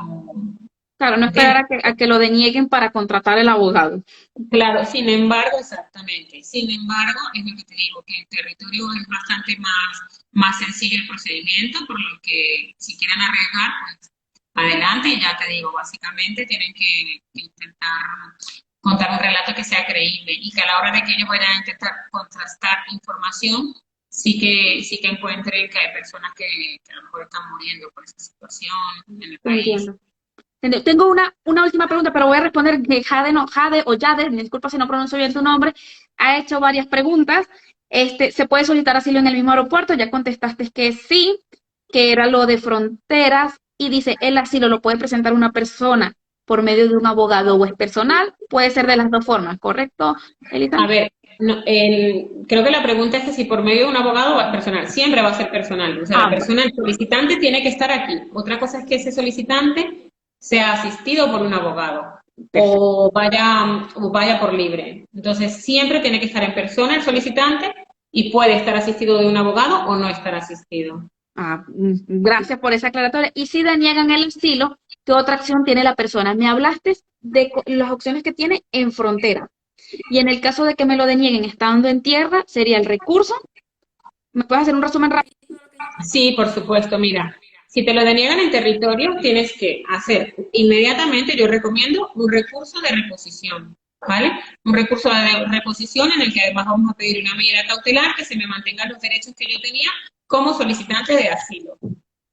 Claro, no esperar a que lo denieguen para contratar el abogado. Claro, sin embargo, exactamente. Sin embargo, es lo que te digo, que en territorio es bastante más sencillo el procedimiento, por lo que si quieren arriesgar, pues adelante. Y ya te digo, básicamente tienen que intentar contar un relato que sea creíble y que a la hora de que ellos vayan a intentar contrastar información, sí que encuentren que hay personas que a lo mejor están muriendo por esa situación en el país. Entiendo. Tengo una última pregunta, pero voy a responder que Jade, no, Jade o Jade, me disculpa si no pronuncio bien tu nombre, ha hecho varias preguntas. ¿Se puede solicitar asilo en el mismo aeropuerto? Ya contestaste que sí, que era lo de fronteras, y dice, el asilo lo puede presentar una persona por medio de un abogado o es personal, puede ser de las dos formas, ¿correcto, Elisa? A ver, no, creo que la pregunta es que si por medio de un abogado va personal, siempre va a ser personal. O sea, la Ah, persona, el solicitante tiene que estar aquí. Otra cosa es que ese solicitante sea asistido por un abogado perfecto. o vaya por libre. Entonces, siempre tiene que estar en persona el solicitante y puede estar asistido de un abogado o no estar asistido. Gracias por esa aclaratoria. Y si deniegan el asilo, ¿qué otra acción tiene la persona? Me hablaste de las opciones que tiene en frontera. Y en el caso de que me lo denieguen estando en tierra, sería el recurso. ¿Me puedes hacer un resumen rápido? Sí, por supuesto. Mira, si te lo deniegan en territorio, tienes que hacer inmediatamente, yo recomiendo un recurso de reposición, ¿vale? Un recurso de reposición en el que además vamos a pedir una medida cautelar que se me mantengan los derechos que yo tenía como solicitante de asilo,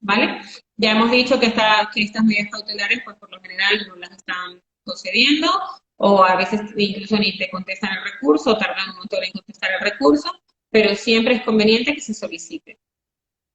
¿vale? Ya hemos dicho que estas medidas cautelares, pues por lo general no las están concediendo o a veces incluso ni te contestan el recurso o tardan un montón en contestar el recurso, pero siempre es conveniente que se solicite.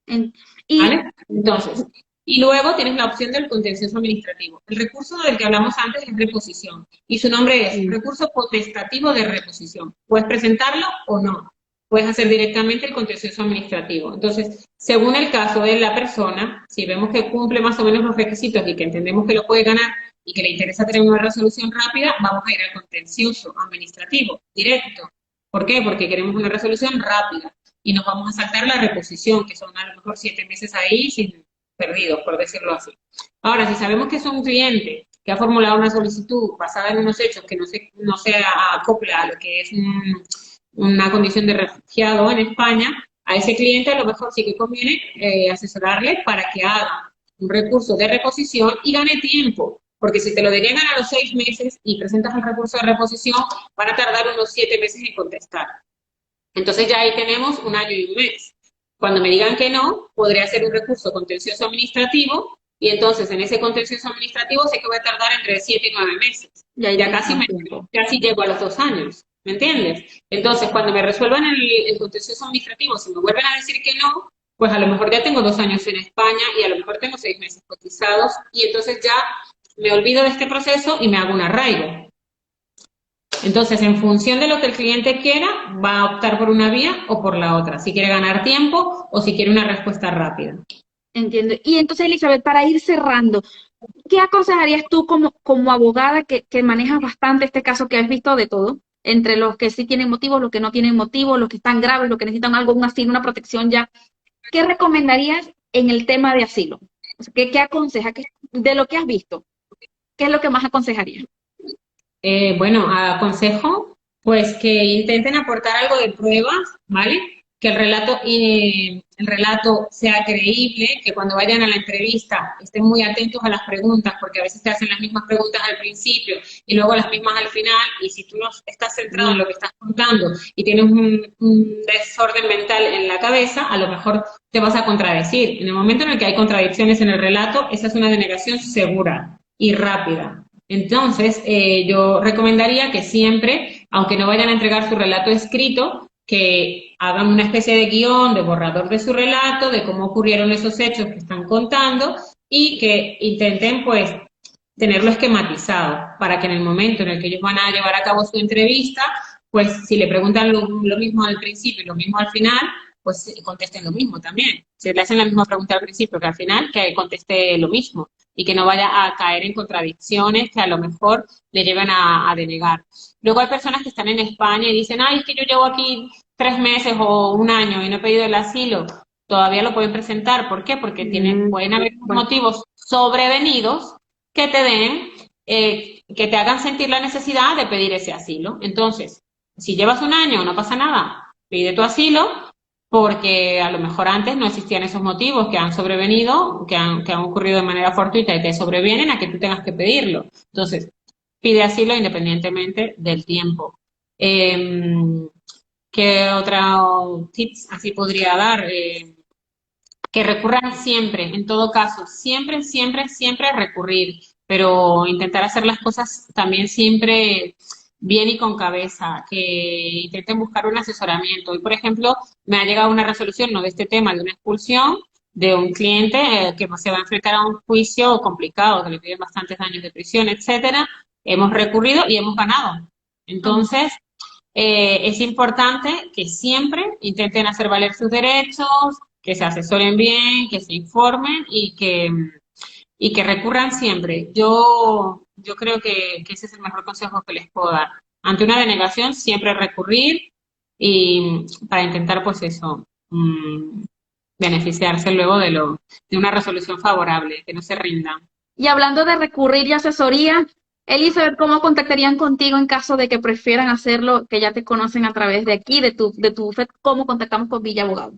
En- y ¿Vale? Entonces, y luego tienes la opción del contencioso administrativo. El recurso del que hablamos antes es reposición y su nombre es recurso potestativo de reposición. Puedes presentarlo o no. Puedes hacer directamente el contencioso administrativo. Entonces, según el caso de la persona, si vemos que cumple más o menos los requisitos y que entendemos que lo puede ganar y que le interesa tener una resolución rápida, vamos a ir al contencioso administrativo directo. ¿Por qué? Porque queremos una resolución rápida y nos vamos a saltar la reposición, que son a lo mejor 7 meses ahí sin perdidos, por decirlo así. Ahora, si sabemos que es un cliente que ha formulado una solicitud basada en unos hechos que no se acopla a lo que es una condición de refugiado en España, a ese cliente a lo mejor sí que conviene asesorarle para que haga un recurso de reposición y gane tiempo, porque si te lo deniegan a los 6 meses y presentas el recurso de reposición, van a tardar unos 7 meses en contestar. Entonces ya ahí tenemos un año y un mes. Cuando me digan que no, podré hacer un recurso contencioso administrativo y entonces en ese contencioso administrativo sé que voy a tardar entre 7 y 9 meses. ya ahí Ya tienes más tiempo. casi llego a los 2 años, ¿me entiendes? Entonces cuando me resuelvan el contencioso administrativo, si me vuelven a decir que no, pues a lo mejor ya tengo 2 años en España y a lo mejor tengo 6 meses cotizados y entonces ya me olvido de este proceso y me hago un arraigo. Entonces, en función de lo que el cliente quiera, va a optar por una vía o por la otra, si quiere ganar tiempo o si quiere una respuesta rápida. Entiendo. Y entonces, Elizabeth, para ir cerrando, ¿qué aconsejarías tú como abogada que manejas bastante este caso que has visto de todo? Entre los que sí tienen motivos, los que no tienen motivos, los que están graves, los que necesitan algo, un asilo, una protección ya. ¿Qué recomendarías en el tema de asilo? O sea, ¿qué aconseja? De lo que has visto, ¿qué es lo que más aconsejarías? Bueno, aconsejo pues que intenten aportar algo de pruebas, ¿vale? Que el relato sea creíble, que cuando vayan a la entrevista estén muy atentos a las preguntas, porque a veces te hacen las mismas preguntas al principio y luego las mismas al final, y si tú no estás centrado en lo que estás contando y tienes un desorden mental en la cabeza, a lo mejor te vas a contradecir. En el momento en el que hay contradicciones en el relato, esa es una denegación segura y rápida. Entonces, yo recomendaría que siempre, aunque no vayan a entregar su relato escrito, que hagan una especie de guión, de borrador de su relato, de cómo ocurrieron esos hechos que están contando y que intenten, pues, tenerlo esquematizado para que en el momento en el que ellos van a llevar a cabo su entrevista, pues, si le preguntan lo mismo al principio y lo mismo al final, pues contesten lo mismo también. Si le hacen la misma pregunta al principio que al final, que conteste lo mismo y que no vaya a caer en contradicciones que a lo mejor le llevan a denegar. Luego hay personas que están en España y dicen, ay, es que yo llevo aquí 3 meses o un año y no he pedido el asilo. Todavía lo pueden presentar. ¿Por qué? Porque pueden haber Bueno, motivos sobrevenidos que te den, que te hagan sentir la necesidad de pedir ese asilo. Entonces, si llevas un año, no pasa nada, pide tu asilo, porque a lo mejor antes no existían esos motivos que han sobrevenido, que han ocurrido de manera fortuita y te sobrevienen a que tú tengas que pedirlo. Entonces, pide asilo independientemente del tiempo. ¿Qué otro tips así podría dar? Que recurran siempre, en todo caso, siempre, siempre, siempre recurrir, pero intentar hacer las cosas también siempre bien y con cabeza, que intenten buscar un asesoramiento. Hoy, por ejemplo, me ha llegado una resolución, no de este tema, de una expulsión de un cliente que se va a enfrentar a un juicio complicado, que le piden bastantes años de prisión, etcétera. Hemos recurrido y hemos ganado. Entonces, es importante que siempre intenten hacer valer sus derechos, que se asesoren bien, que se informen y que recurran siempre. Yo creo que ese es el mejor consejo que les puedo dar. Ante una denegación, siempre recurrir y para intentar, pues eso, beneficiarse luego de una resolución favorable, que no se rindan. Y hablando de recurrir y asesoría, Elizabeth, ¿cómo contactarían contigo en caso de que prefieran hacerlo, que ya te conocen a través de aquí, de tu bufete? ¿Cómo contactamos con Villa Abogado?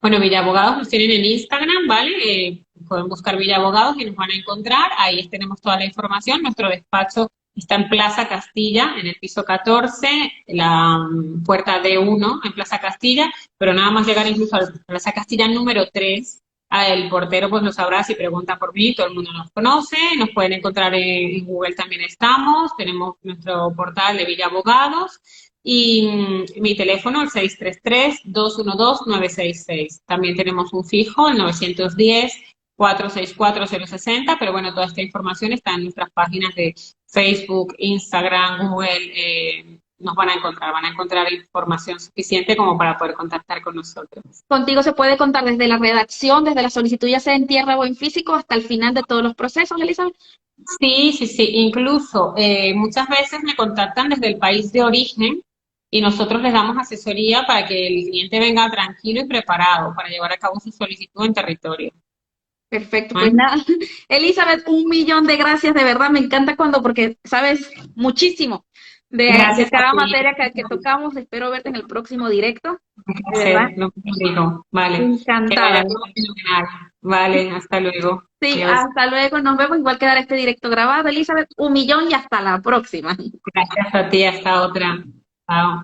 Bueno, Villa Abogados nos tienen en Instagram, ¿vale? Pueden buscar Villa Abogados y nos van a encontrar. Ahí les tenemos toda la información. Nuestro despacho está en Plaza Castilla, en el piso 14, la puerta D1 en Plaza Castilla, pero nada más llegar incluso a Plaza Castilla número 3, el portero pues lo sabrá si pregunta por mí, todo el mundo nos conoce, nos pueden encontrar en Google también estamos, tenemos nuestro portal de Villa Abogados. Y mi teléfono, el 633-212-966. También tenemos un fijo, el 910-464-060, pero bueno, toda esta información está en nuestras páginas de Facebook, Instagram, Google. Nos van a encontrar información suficiente como para poder contactar con nosotros. Contigo se puede contar desde la redacción, desde la solicitud, ya sea en tierra o en físico, hasta el final de todos los procesos, Elizabeth. Sí, sí, sí. Incluso muchas veces me contactan desde el país de origen y nosotros les damos asesoría para que el cliente venga tranquilo y preparado para llevar a cabo su solicitud en territorio. Perfecto, pues ¿Vale? nada, Elizabeth, 1 millón de gracias, de verdad, me encanta porque sabes muchísimo de Gracias a cada ti. materia que tocamos. Espero verte en el próximo directo, Un de verdad, placer, lo mismo digo. Vale. Que encantada. vaya todo fenomenal. Vale, hasta luego. Sí, Adiós. hasta luego, nos vemos, igual quedará este directo grabado, Elizabeth, 1 millón y hasta la próxima. Gracias a ti, hasta otra. Chao.